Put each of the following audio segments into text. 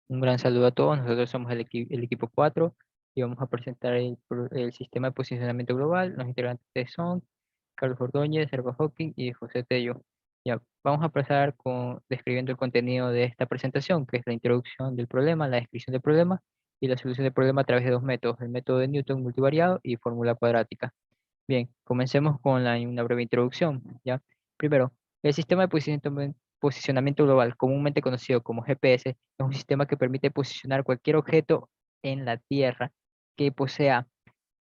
Un gran saludo a todos. Nosotros somos el equipo 4 y vamos a presentar el sistema de posicionamiento global. Los integrantes son Carlos Ordóñez, Herba Hawking y José Tello. Ya, vamos a empezar con describiendo el contenido de esta presentación, que es la introducción del problema, la descripción del problema y la solución del problema a través de dos métodos, el método de Newton multivariado y fórmula cuadrática. Bien, comencemos con una breve introducción, ¿ya? Primero, el sistema de posicionamiento global, comúnmente conocido como GPS, es un sistema que permite posicionar cualquier objeto en la Tierra que posea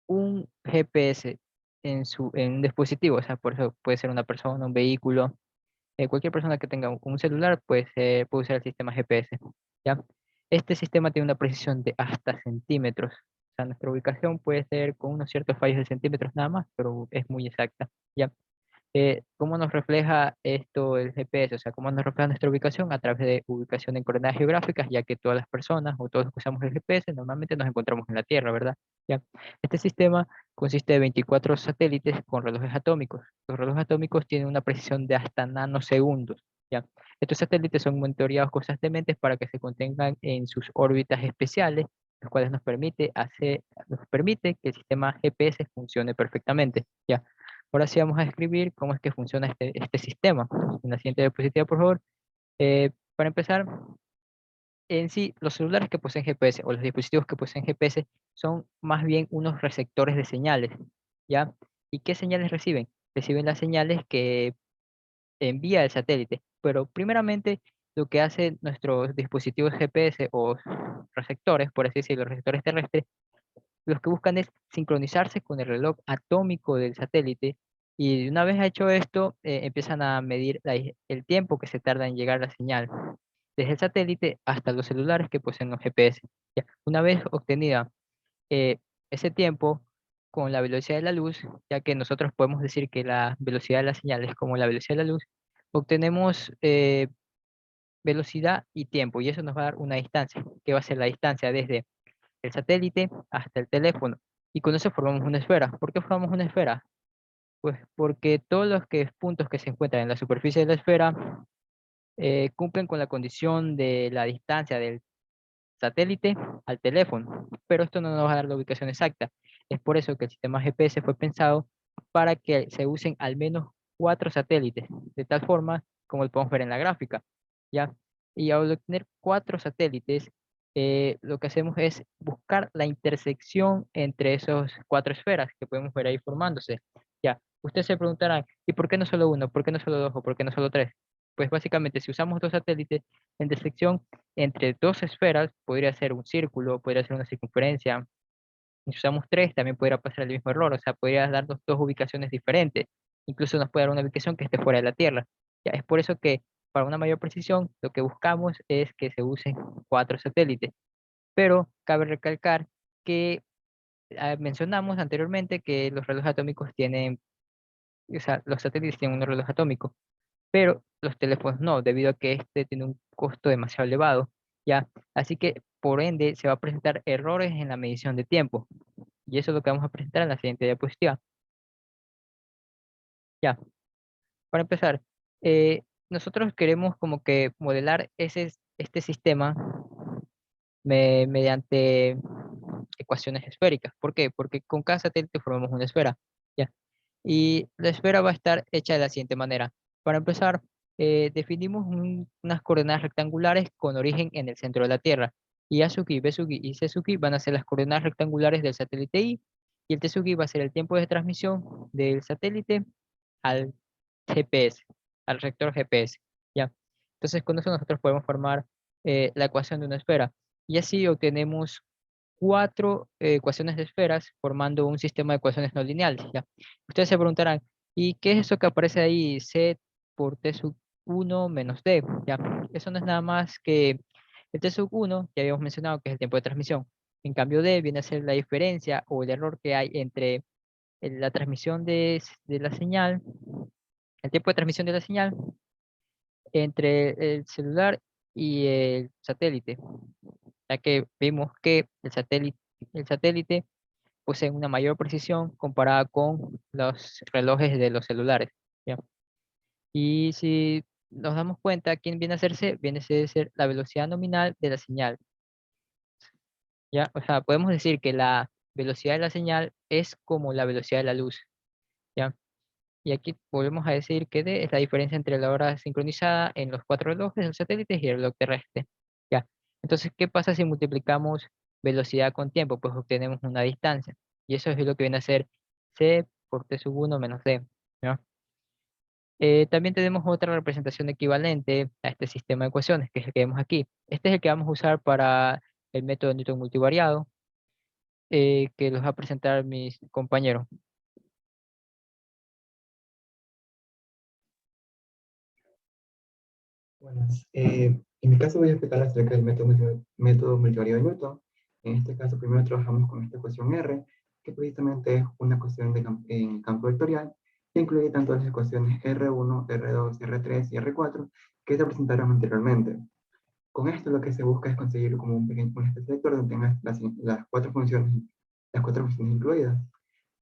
un GPS en un dispositivo, o sea, por eso puede ser una persona, un vehículo, cualquier persona que tenga un celular puede usar el sistema GPS, ¿ya? Este sistema tiene una precisión de hasta centímetros. O sea, nuestra ubicación puede ser con unos ciertos fallos de centímetros nada más, pero es muy exacta, ¿ya? ¿Cómo nos refleja esto el GPS? O sea, ¿cómo nos refleja nuestra ubicación? A través de ubicación en coordenadas geográficas, ya que todas las personas o todos los que usamos el GPS normalmente nos encontramos en la Tierra, ¿verdad? ¿Ya? Este sistema consiste de 24 satélites con relojes atómicos. Los relojes atómicos tienen una precisión de hasta nanosegundos, ¿ya? Estos satélites son monitoreados constantemente para que se contengan en sus órbitas especiales, los cuales nos permite que el sistema GPS funcione perfectamente, ¿ya? Ahora sí vamos a describir cómo es que funciona este sistema. En la siguiente diapositiva, por favor. Para empezar, en sí, los celulares que poseen GPS o los dispositivos que poseen GPS son más bien unos receptores de señales, ¿ya? ¿Y qué señales reciben? Reciben las señales que envía el satélite, pero primeramente lo que hacen nuestros dispositivos GPS o receptores, por así decirlo, receptores terrestres, los que buscan es sincronizarse con el reloj atómico del satélite y una vez hecho esto, empiezan a medir el tiempo que se tarda en llegar la señal desde el satélite hasta los celulares que poseen los GPS. Ya, una vez obtenida eh, ese tiempo con la velocidad de la luz, ya que nosotros podemos decir que la velocidad de la señal es como la velocidad de la luz, obtenemos velocidad y tiempo y eso nos va a dar una distancia, que va a ser la distancia desde el satélite hasta el teléfono. Y con eso formamos una esfera. ¿Por qué formamos una esfera? Pues porque todos puntos que se encuentran en la superficie de la esfera cumplen con la condición de la distancia del satélite al teléfono, pero esto no nos va a dar la ubicación exacta. Es por eso que el sistema GPS fue pensado para que se usen al menos 4 satélites, de tal forma como lo podemos ver en la gráfica, ¿ya? Y al obtener 4 satélites, lo que hacemos es buscar la intersección entre esos 4 esferas que podemos ver ahí formándose, ¿ya? Ustedes se preguntarán, ¿y por qué no solo uno? ¿Por qué no solo dos? ¿O por qué no solo tres? Pues básicamente, si usamos 2 satélites, la intersección entre 2 esferas podría ser un círculo, podría ser una circunferencia. Y si usamos tres, también podría pasar el mismo error, o sea, podría darnos dos ubicaciones diferentes. Incluso nos puede dar una ubicación que esté fuera de la Tierra. Ya, es por eso que para una mayor precisión, lo que buscamos es que se usen 4 satélites. Pero cabe recalcar que mencionamos anteriormente que los relojes atómicos tienen, o sea, los satélites tienen un reloj atómico pero los teléfonos no, debido a que este tiene un costo demasiado elevado, ¿ya? Así que, por ende, se va a presentar errores en la medición de tiempo, y eso es lo que vamos a presentar en la siguiente diapositiva. Ya, para empezar, nosotros queremos como que modelar este sistema mediante ecuaciones esféricas. ¿Por qué? Porque con cada satélite formamos una esfera, ¿ya? Y la esfera va a estar hecha de la siguiente manera. Para empezar, definimos unas coordenadas rectangulares con origen en el centro de la Tierra. Y Yasuki, Besuki y Sesuki van a ser las coordenadas rectangulares del satélite I, y el Tesuki va a ser el tiempo de transmisión del satélite al GPS, al receptor GPS, ¿ya? Entonces, con eso nosotros podemos formar la ecuación de una esfera. Y así obtenemos 4 ecuaciones de esferas formando un sistema de ecuaciones no lineales, ¿ya? Ustedes se preguntarán, ¿y qué es eso que aparece ahí? C por T sub 1 menos D, ¿ya? Eso no es nada más que el T sub 1, ya habíamos mencionado que es el tiempo de transmisión. En cambio, D viene a ser la diferencia o el error que hay entre la transmisión de la señal, el tiempo de transmisión de la señal entre el celular y el satélite, ya que vimos que el satélite posee una mayor precisión comparada con los relojes de los celulares, ¿ya? Y si nos damos cuenta, ¿quién viene a hacerse? Viene a ser la velocidad nominal de la señal. ¿ya? O sea, podemos decir que la velocidad de la señal es como la velocidad de la luz, ¿ya? Y aquí volvemos a decir que D es la diferencia entre la hora sincronizada en los cuatro relojes de los satélites y el reloj terrestre, ¿ya? Entonces, ¿qué pasa si multiplicamos velocidad con tiempo? Pues obtenemos una distancia. Y eso es lo que viene a ser C por T sub 1 menos D, ¿ya? También tenemos otra representación equivalente a este sistema de ecuaciones, que es el que vemos aquí. Este es el que vamos a usar para el método Newton multivariado, que los va a presentar mis compañeros. Bueno, en mi caso voy a explicar acerca del método multivariado de Newton. En este caso, primero trabajamos con esta ecuación R, que precisamente es una ecuación en campo vectorial, que incluye tanto las ecuaciones R1, R2, R3 y R4, que se presentaron anteriormente. Con esto lo que se busca es conseguir como una especie de vector donde tenga las cuatro funciones incluidas.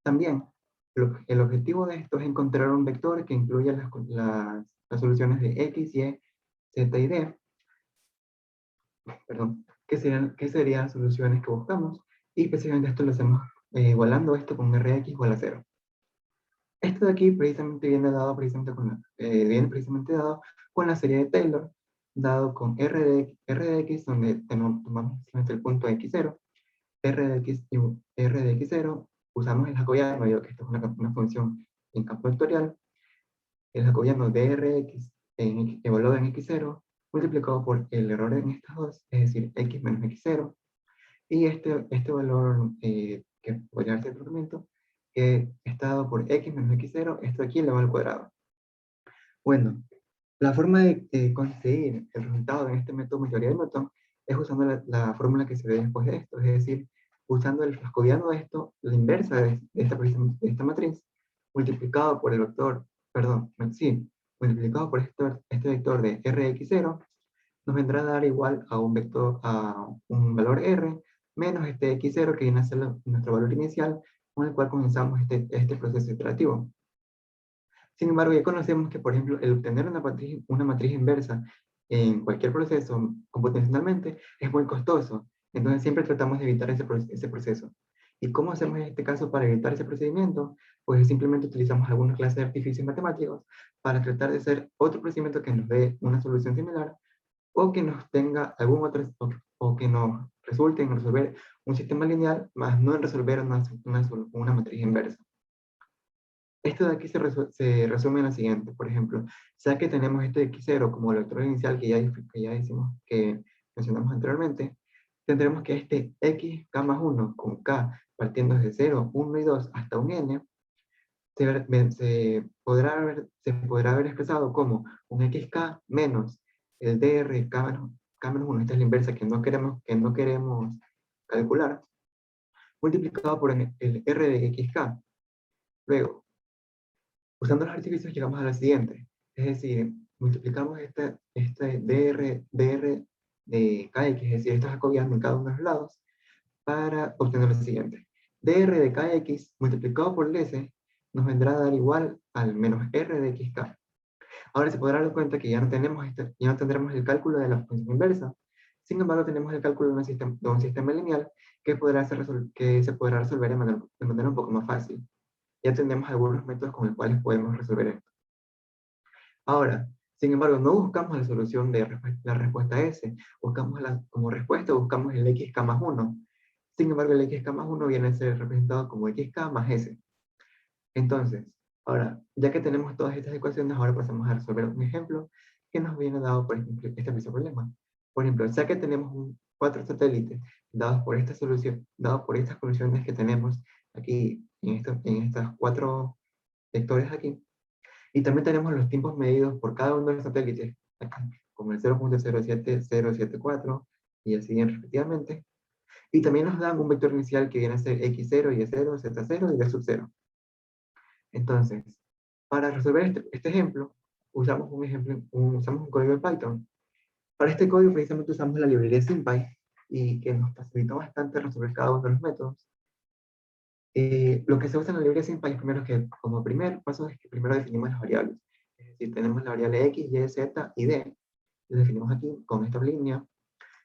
También, el objetivo de esto es encontrar un vector que incluya las soluciones de X, Y, Z y D, perdón, que serían soluciones que buscamos, y especialmente esto lo hacemos igualando esto con Rx igual a cero. Esto de aquí precisamente viene precisamente dado con la serie de Taylor, dado con R de X, donde tomamos simplemente el punto X0, R de X y R de X0, usamos el jacobiano, debido a que esto es una función en campo vectorial, el jacobiano de Rx evaluado en X0, multiplicado por el error en estas dos, es decir, X menos X0, y este valor que podría ser el tratamiento, que está dado por X menos X0, esto de aquí elevado al cuadrado. Bueno, la forma de conseguir el resultado en este método mayoría de Newton es usando la fórmula que se ve después de esto, es decir, usando el jacobiano de esto, la inversa de esta matriz, multiplicado por el vector, perdón, sí, multiplicado por este vector de Rx0, nos vendrá a dar igual a un valor R menos este X0 que viene a ser nuestro valor inicial con el cual comenzamos este proceso iterativo. Sin embargo, ya conocemos que, por ejemplo, el obtener una matriz inversa en cualquier proceso computacionalmente es muy costoso. Entonces, siempre tratamos de evitar ese proceso. ¿Y cómo hacemos en este caso para evitar ese procedimiento? Pues simplemente utilizamos algunas clases de artificios matemáticos para tratar de hacer otro procedimiento que nos dé una solución similar o que nos tenga o que nos resulte en resolver un sistema lineal, más no en resolver una matriz inversa. Esto de aquí se resume en la siguiente, por ejemplo, ya que tenemos este x0 como el vector inicial que mencionamos anteriormente, tendremos que este xk más 1 con k partiendo desde 0, 1 y 2 hasta un n, se podrá haber expresado como un xk menos el dr k menos 1, esta es la inversa que no queremos calcular, multiplicado por el r de xk. Luego, usando los artificios llegamos a la siguiente, es decir, multiplicamos este dr de kx, es decir, esto jacobiano en cada uno de los lados, para obtener lo siguiente. dr de kx multiplicado por s nos vendrá a dar igual al menos r de xk. Ahora se podrá dar cuenta que ya no tendremos el cálculo de la función inversa, sin embargo tenemos el cálculo de un sistema lineal que se podrá resolver de manera un poco más fácil. Ya tenemos algunos métodos con los cuales podemos resolver esto. Ahora, sin embargo, no buscamos la solución la respuesta S, como respuesta buscamos el xk más 1. Sin embargo, el xk más 1 viene a ser representado como xk más S. Entonces, ahora, ya que tenemos todas estas ecuaciones, ahora pasamos a resolver un ejemplo que nos viene dado, por ejemplo, este mismo problema. Por ejemplo, ya que tenemos cuatro satélites dados por estas condiciones que tenemos aquí en estas cuatro vectores aquí, y también tenemos los tiempos medidos por cada uno de los satélites, acá, como el 0.07074 y así bien respectivamente. Y también nos dan un vector inicial que viene a ser x0, y0, z0 y d sub 0. Entonces, para resolver este ejemplo, usamos un código de Python. Para este código precisamente usamos la librería SymPy y que nos facilitó bastante resolver cada uno de los métodos. Lo que se usa en la librería SymPy es primero que, como primer paso, es que primero definimos las variables. Es decir, tenemos la variable x, y, z y d. Lo definimos aquí con esta línea.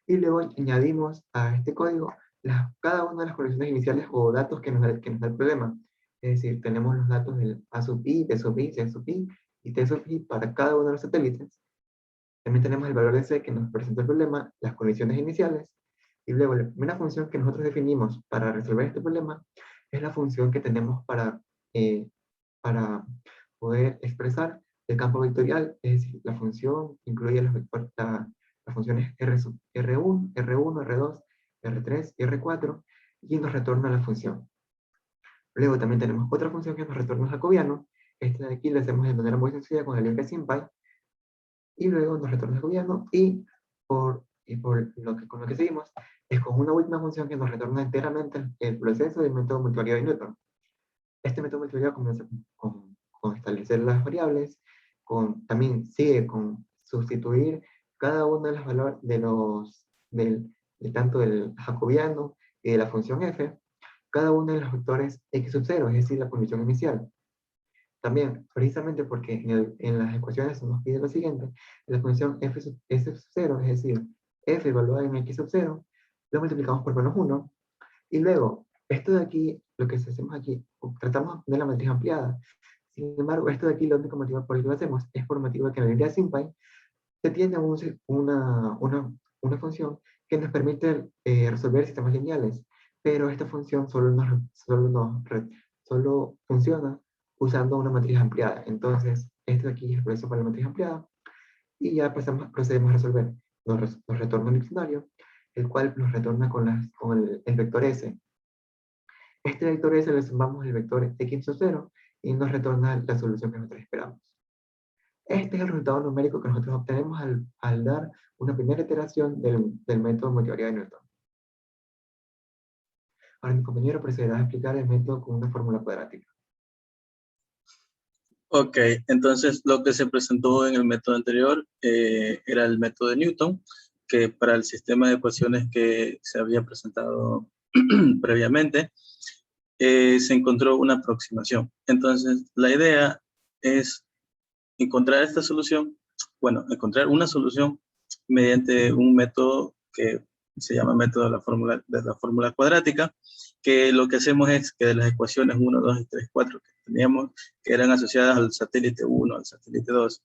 Y luego añadimos a este código cada una de las condiciones iniciales o datos que nos da el problema. Es decir, tenemos los datos del A sub i, B sub i, C sub i y T sub i para cada uno de los satélites. También tenemos el valor de C que nos presenta el problema, las condiciones iniciales, y luego la primera función que nosotros definimos para resolver este problema es la función que tenemos para poder expresar el campo vectorial, es decir, la función incluye las funciones R1, R2, R3 y R4, y nos retorna la función. Luego también tenemos otra función que nos retorna el jacobiano. Este de aquí lo hacemos de manera muy sencilla con el IPSymPy, y luego nos retorna el jacobiano, con lo que seguimos es con una última función que nos retorna enteramente el proceso del método multivariado de Newton. Este método multivariado comienza con establecer las variables, también sigue con sustituir cada uno de los valores tanto del jacobiano y de la función f, cada uno de los vectores x sub 0, es decir, la condición inicial. También, precisamente porque en las ecuaciones se nos pide lo siguiente, la función f sub 0, es decir, f evaluada en x sub 0, lo multiplicamos por menos 1, y luego, esto de aquí, lo que hacemos aquí, tratamos de la matriz ampliada. Sin embargo, esto de aquí, lo único motivo por el que lo hacemos es por motivo de que en el IPSymPy se tiene una función que nos permite resolver sistemas lineales, pero esta función solo funciona usando una matriz ampliada. Entonces, esto de aquí es el proceso para la matriz ampliada, y ya procedemos a resolver. Nos retorna un diccionario, el cual nos retorna con el vector S. Este vector S le sumamos el vector x sub 0 y nos retorna la solución que nosotros esperamos. Este es el resultado numérico que nosotros obtenemos al dar una primera iteración del método multivariado de Newton. Ahora mi compañero procederá a explicar el método con una fórmula cuadrática. Ok, entonces lo que se presentó en el método anterior era el método de Newton, que para el sistema de ecuaciones que se había presentado previamente, se encontró una aproximación. Entonces, la idea es encontrar esta solución, bueno, encontrar una solución mediante un método que se llama método de la fórmula cuadrática, que lo que hacemos es que de las ecuaciones 1, 2 y 3, 4 que teníamos, que eran asociadas al satélite 1, al satélite 2,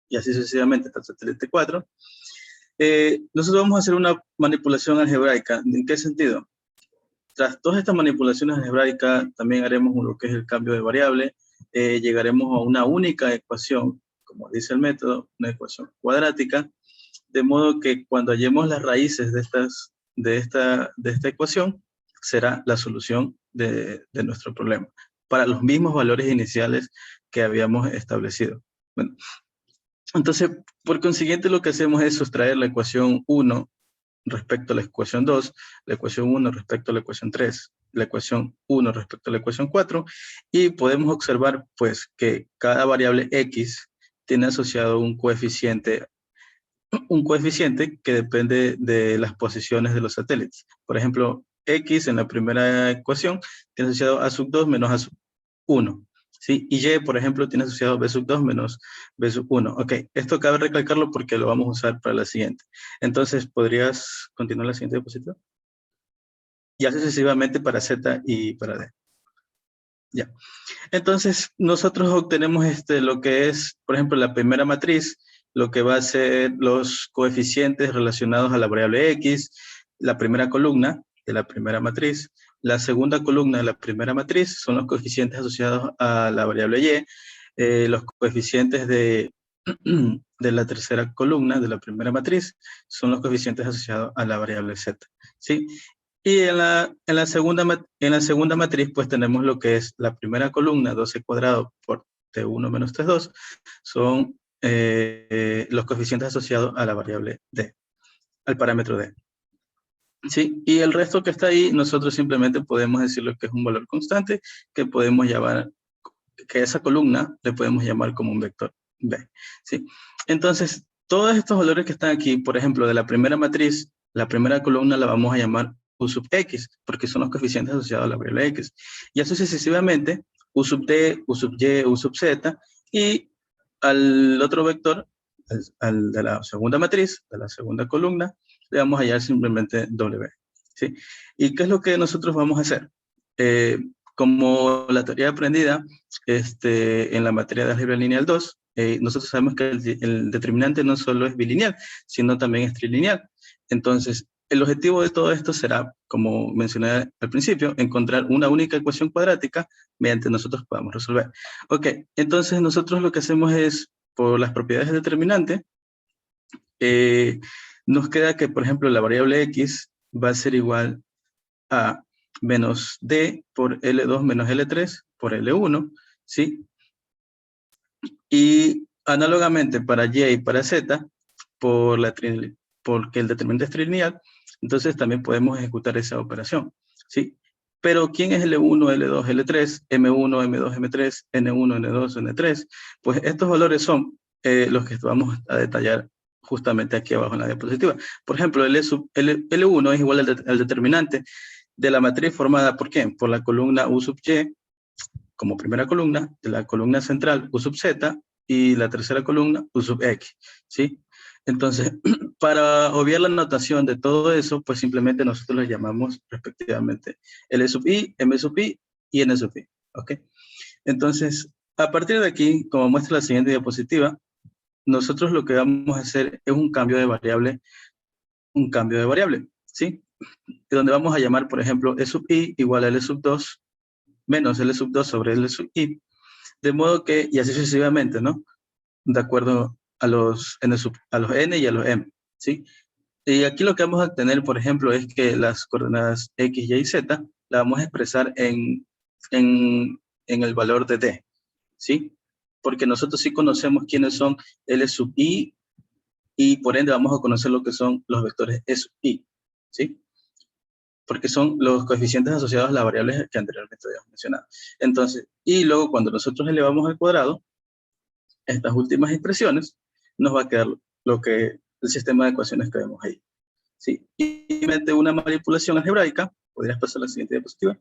y así sucesivamente hasta el satélite 4, nosotros vamos a hacer una manipulación algebraica. ¿En qué sentido? Tras todas estas manipulaciones algebraicas, también haremos lo que es el cambio de variable, llegaremos a una única ecuación, como dice el método, una ecuación cuadrática, de modo que cuando hallemos las raíces de esta ecuación, será la solución de nuestro problema, para los mismos valores iniciales que habíamos establecido. Bueno, entonces, por consiguiente, lo que hacemos es sustraer la ecuación 1 respecto a la ecuación 2, la ecuación 1 respecto a la ecuación 3, la ecuación 1 respecto a la ecuación 4, y podemos observar pues que cada variable x tiene asociado un coeficiente que depende de las posiciones de los satélites. Por ejemplo, x en la primera ecuación tiene asociado a sub 2 menos a sub 1. ¿Sí? Y y, por ejemplo, tiene asociado b sub 2 menos b sub 1. Ok, esto cabe recalcarlo porque lo vamos a usar para la siguiente. Entonces, ¿podrías continuar la siguiente diapositiva? Y así sucesivamente para z y para d. Ya. Entonces, nosotros obtenemos lo que es, por ejemplo, la primera matriz, lo que va a ser los coeficientes relacionados a la variable x, la primera columna de la primera matriz, la segunda columna de la primera matriz son los coeficientes asociados a la variable y, los coeficientes de la tercera columna de la primera matriz son los coeficientes asociados a la variable z, ¿sí? Y en la segunda matriz, pues tenemos lo que es la primera columna, 12 cuadrado por T1 menos T2, son los coeficientes asociados a la variable D, al parámetro D. ¿Sí? Y el resto que está ahí, nosotros simplemente podemos decirlo que es un valor constante, que podemos llamar, que esa columna le podemos llamar como un vector B. ¿Sí? Entonces, todos estos valores que están aquí, por ejemplo, de la primera matriz, la primera columna la vamos a llamar U sub X, porque son los coeficientes asociados a la variable X. Y así sucesivamente, U sub D, U sub Y, U sub Z, y al otro vector, al de la segunda matriz, de la segunda columna, le vamos a hallar simplemente W. ¿sí? ¿Y qué es lo que nosotros vamos a hacer? Como la teoría aprendida en la materia de álgebra lineal 2, nosotros sabemos que el determinante no solo es bilineal, sino también es trilineal. Entonces, el objetivo de todo esto será, como mencioné al principio, encontrar una única ecuación cuadrática mediante nosotros podamos resolver. Ok, entonces nosotros lo que hacemos es, por las propiedades del determinante, nos queda que, por ejemplo, la variable x va a ser igual a menos d por L2 menos L3 por L1, ¿sí? Y análogamente para y y para z, porque el determinante es trilineal, entonces también podemos ejecutar esa operación, ¿sí? Pero ¿quién es L1, L2, L3, M1, M2, M3, N1, N2, N3? Pues estos valores son los que vamos a detallar justamente aquí abajo en la diapositiva. Por ejemplo, L1 es igual al determinante de la matriz formada ¿por qué? Por la columna U sub y como primera columna, de la columna central U sub z y la tercera columna U sub x, ¿sí? Entonces, para obviar la notación de todo eso, pues simplemente nosotros lo llamamos respectivamente L sub i, M sub i y N sub i, ¿ok? Entonces, a partir de aquí, como muestra la siguiente diapositiva, nosotros lo que vamos a hacer es un cambio de variable, ¿sí? Donde vamos a llamar, por ejemplo, E sub i igual a L sub 2 menos L sub 2 sobre L sub i, de modo que, y así sucesivamente, ¿no? De acuerdo a los n y a los m, ¿sí? Y aquí lo que vamos a tener, por ejemplo, es que las coordenadas x, y, z las vamos a expresar en el valor de d, ¿sí? Porque nosotros sí conocemos quiénes son L sub i y por ende vamos a conocer lo que son los vectores E sub i, ¿sí? Porque son los coeficientes asociados a las variables que anteriormente habíamos mencionado. Entonces, y luego cuando nosotros elevamos al cuadrado, estas últimas expresiones, nos va a quedar el sistema de ecuaciones que vemos ahí, ¿sí? Y mediante una manipulación algebraica, podrías pasar a la siguiente diapositiva,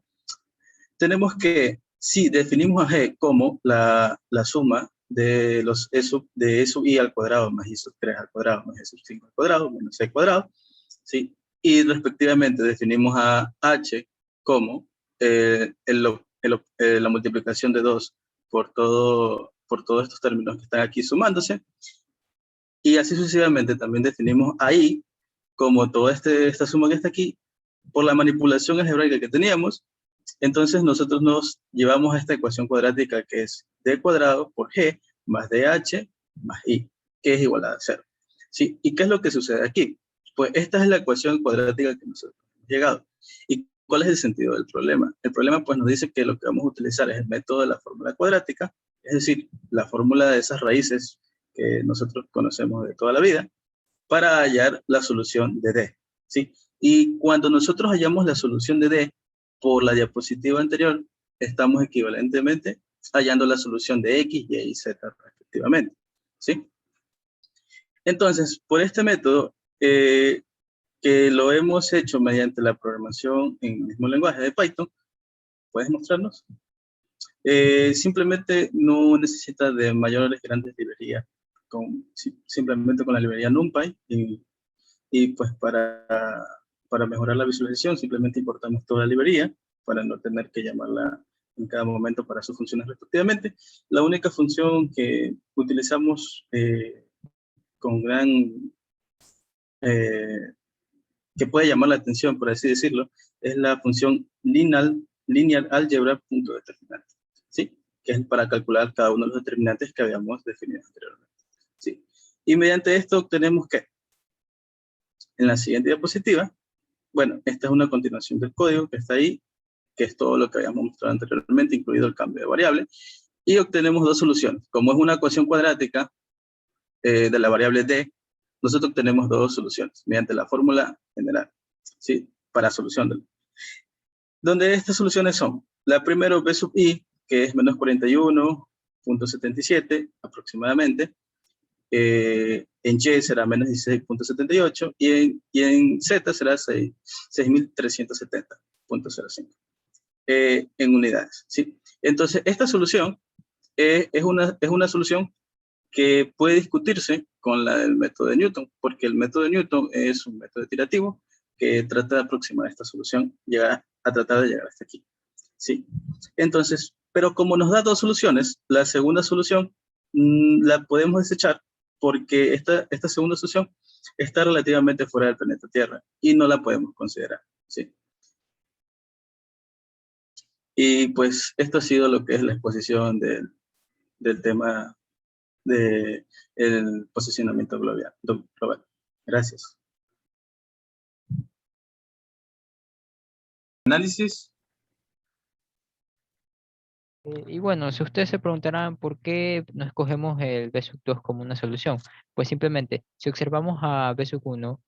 tenemos que, si definimos a G como la suma de los de E sub i al cuadrado más I sub 3 al cuadrado más E sub 5 al cuadrado menos C al cuadrado, ¿sí? Y respectivamente definimos a H como la multiplicación de 2 por todos estos términos que están aquí sumándose, y así sucesivamente también definimos a I como toda esta suma que está aquí, por la manipulación algebraica que teníamos. Entonces nosotros nos llevamos a esta ecuación cuadrática que es d cuadrado por g más dh más i, que es igual a 0. ¿Sí? ¿Y qué es lo que sucede aquí? Pues esta es la ecuación cuadrática que nosotros hemos llegado. ¿Y cuál es el sentido del problema? El problema pues nos dice que lo que vamos a utilizar es el método de la fórmula cuadrática, es decir, la fórmula de esas raíces que nosotros conocemos de toda la vida, para hallar la solución de d, ¿sí? Y cuando nosotros hallamos la solución de d por la diapositiva anterior, estamos equivalentemente hallando la solución de x, y y z respectivamente, ¿sí? Entonces, por este método, que lo hemos hecho mediante la programación en el mismo lenguaje de Python, ¿puedes mostrarnos? Simplemente no necesita de mayores grandes librerías, simplemente con la librería NumPy, y pues para mejorar la visualización simplemente importamos toda la librería para no tener que llamarla en cada momento para sus funciones respectivamente. La única función que utilizamos con que puede llamar la atención, por así decirlo, es la función linear algebra.determinante, ¿sí? Que es para calcular cada uno de los determinantes que habíamos definido anteriormente, ¿sí? Y mediante esto obtenemos que en la siguiente diapositiva, bueno, esta es una continuación del código que está ahí, que es todo lo que habíamos mostrado anteriormente, incluido el cambio de variable, y obtenemos dos soluciones. Como es una ecuación cuadrática de la variable d, nosotros obtenemos dos soluciones mediante la fórmula general, ¿sí? Para solución donde estas soluciones son, la primera b sub i, que es menos 41.77 aproximadamente, en Y será menos 16.78 y en Z será 6.370.05 en unidades, ¿sí? Entonces, esta solución es una solución que puede discutirse con la del método de Newton, porque el método de Newton es un método iterativo, que trata de aproximar esta solución, llegar a tratar de llegar hasta aquí. ¿Sí? Entonces, pero como nos da dos soluciones, la segunda solución la podemos desechar porque esta segunda solución está relativamente fuera del planeta Tierra y no la podemos considerar. ¿Sí? Y pues esto ha sido lo que es la exposición del tema del posicionamiento global. Gracias. Análisis. Y bueno, si ustedes se preguntarán por qué no escogemos el BSUC2 como una solución, pues simplemente si observamos a BSUC1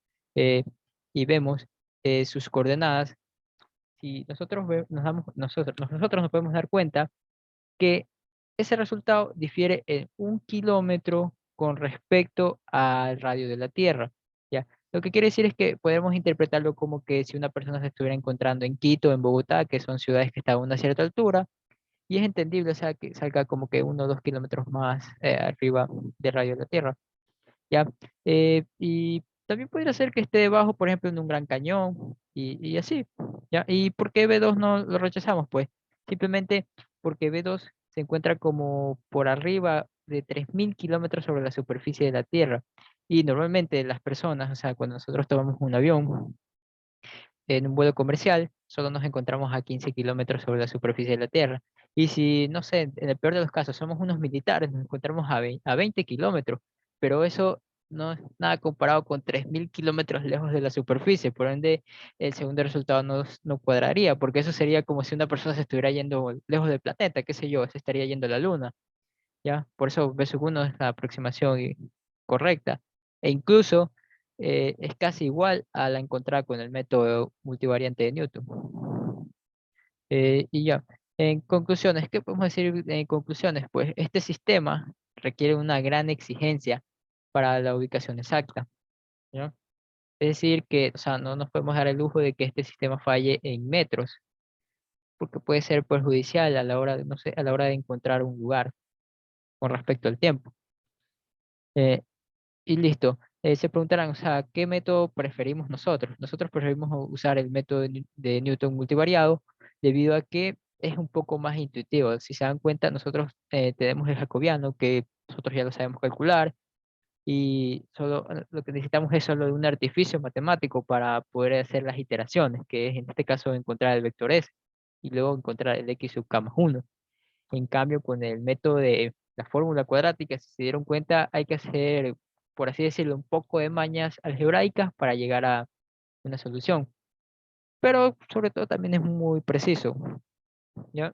y vemos sus coordenadas, si nosotros nosotros nos podemos dar cuenta que ese resultado difiere en 1 kilómetro con respecto al radio de la Tierra. ¿Ya? Lo que quiere decir es que podemos interpretarlo como que si una persona se estuviera encontrando en Quito, en Bogotá, que son ciudades que están a una cierta altura, y es entendible, o sea, que salga como que 1 o 2 kilómetros más arriba del radio de la Tierra. ¿Ya? Y también podría ser que esté debajo, por ejemplo, en un gran cañón y así. ¿Ya? ¿Y por qué B2 no lo rechazamos? Pues simplemente porque B2 se encuentra como por arriba de 3.000 kilómetros sobre la superficie de la Tierra. Y normalmente las personas, o sea, cuando nosotros tomamos un avión en un vuelo comercial, solo nos encontramos a 15 kilómetros sobre la superficie de la Tierra. Y si, no sé, en el peor de los casos, somos unos militares, nos encontramos a 20 kilómetros, pero eso no es nada comparado con 3.000 kilómetros lejos de la superficie, por ende el segundo resultado no cuadraría, porque eso sería como si una persona se estuviera yendo lejos del planeta, qué sé yo, se estaría yendo a la Luna, ¿ya? Por eso B1 es la aproximación correcta. E incluso es casi igual a la encontrada con el método multivariante de Newton. Y ya, en conclusiones, ¿qué podemos decir en conclusiones? Pues este sistema requiere una gran exigencia para la ubicación exacta, ¿no? Es decir, que, o sea, no nos podemos dar el lujo de que este sistema falle en metros, porque puede ser perjudicial a la hora de, no sé, a la hora de encontrar un lugar con respecto al tiempo. Eh, Y listo. Se preguntarán, o sea, ¿qué método preferimos nosotros? Nosotros preferimos usar el método de Newton multivariado debido a que es un poco más intuitivo. Si se dan cuenta, nosotros tenemos el jacobiano que nosotros ya lo sabemos calcular y solo lo que necesitamos es solo de un artificio matemático para poder hacer las iteraciones, que es en este caso encontrar el vector S y luego encontrar el x sub k más 1. En cambio, con el método de la fórmula cuadrática, si se dieron cuenta, hay que hacer, por así decirlo, un poco de mañas algebraicas para llegar a una solución. Pero sobre todo también es muy preciso, ¿ya?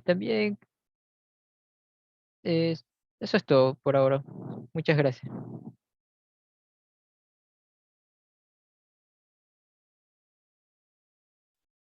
También eso es todo por ahora. Muchas gracias.